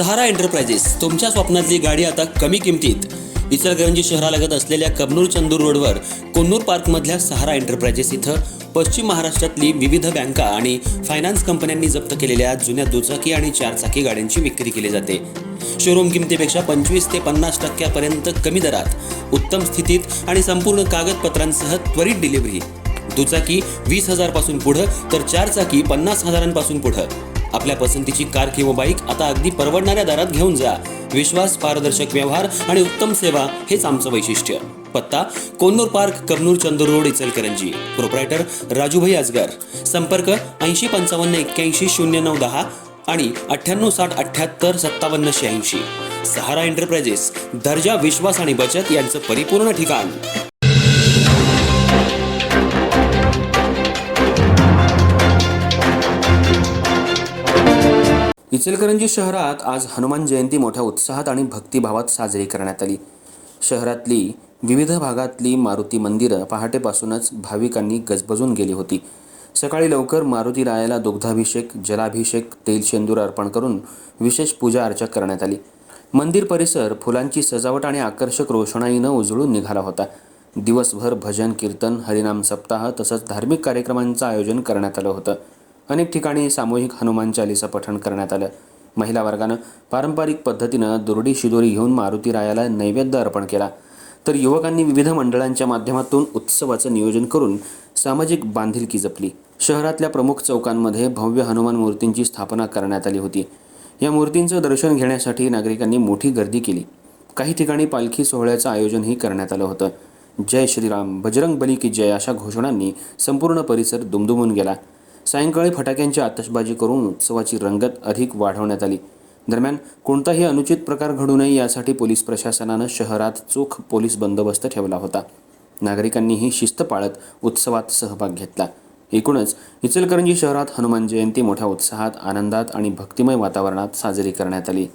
सहारा enterprises तुमच्या स्वप्नातली गाडी आता कमी किमतीत. इचलकरंजी शहरालगत असलेल्या कबनूर चंदूर रोडवर कोन्नूर पार्कमधल्या सहारा एंटरप्राइजेस इथं पश्चिम महाराष्ट्रातली विविध बँका आणि फायनान्स कंपन्यांनी जप्त केलेल्या जुन्या दुचाकी आणि चारचाकी गाड्यांची विक्री केली जाते. शोरूम किमतीपेक्षा 25 ते 50% कमी दरात, उत्तम स्थितीत आणि संपूर्ण कागदपत्रांसह त्वरित डिलिव्हरी. दुचाकी 20,000 पासून पुढे तर चारचाकी 50,000 पुढे. आपल्या पसंतीची कार किंवा बाईक आता अगदी परवडणाऱ्या दरात घेऊन जा. विश्वास, पारदर्शक व्यवहार आणि उत्तम सेवा हेच आमचं वैशिष्ट्य. पत्ता Konnur park, Kabnur Chandur road, Ichalkaranji. Proprietor Rajubhai Ajgar. संपर्क 8055810910 आणि 9860785786. सहारा एंटरप्राइजेस, दर्जा, विश्वास आणि बचत यांचं परिपूर्ण ठिकाण. इचलकरंजी शहरात आज हनुमान जयंती मोठ्या उत्साहात आणि भक्तिभावात साजरी करण्यात आली. शहरातली विविध भागातली मारुती मंदिरं पहाटेपासूनच भाविकांनी गजबजून गेली होती. सकाळी लवकर मारुती रायाला दुग्धाभिषेक, जलाभिषेक, तेल शेंदूर अर्पण करून विशेष पूजा अर्चा करण्यात आली. मंदिर परिसर फुलांची सजावट आणि आकर्षक रोषणाईनं उजळून निघाला होता. दिवसभर भजन, कीर्तन, हरिनाम सप्ताह तसंच धार्मिक कार्यक्रमांचं आयोजन करण्यात आलं होतं. अनेक ठिकाणी सामूहिक हनुमान चालीसा पठण करण्यात आलं. महिला वर्गानं पारंपरिक पद्धतीनं दुर्डी शिदोरी घेऊन मारुती रायाला नैवेद्य अर्पण केला, तर युवकांनी विविध मंडळांच्या माध्यमातून उत्सवाचं नियोजन करून सामाजिक बांधिलकी जपली. शहरातल्या प्रमुख चौकांमध्ये भव्य हनुमान मूर्तींची स्थापना करण्यात आली होती. या मूर्तींचं दर्शन घेण्यासाठी नागरिकांनी मोठी गर्दी केली. काही ठिकाणी पालखी सोहळ्याचं आयोजनही करण्यात आलं होतं. जय श्रीराम, बजरंग बली की जय अशा घोषणांनी संपूर्ण परिसर दुमदुमून गेला. सायंकाळी फटाक्यांची आतषबाजी करून उत्सवाची रंगत अधिक वाढवण्यात आली. दरम्यान कोणताही अनुचित प्रकार घडू नये यासाठी पोलीस प्रशासनानं शहरात चोख पोलीस बंदोबस्त ठेवला होता. नागरिकांनीही शिस्त पाळत उत्सवात सहभाग घेतला. एकूणच इचलकरंजी शहरात हनुमान जयंती मोठ्या उत्साहात, आनंदात आणि भक्तिमय वातावरणात साजरी करण्यात आली.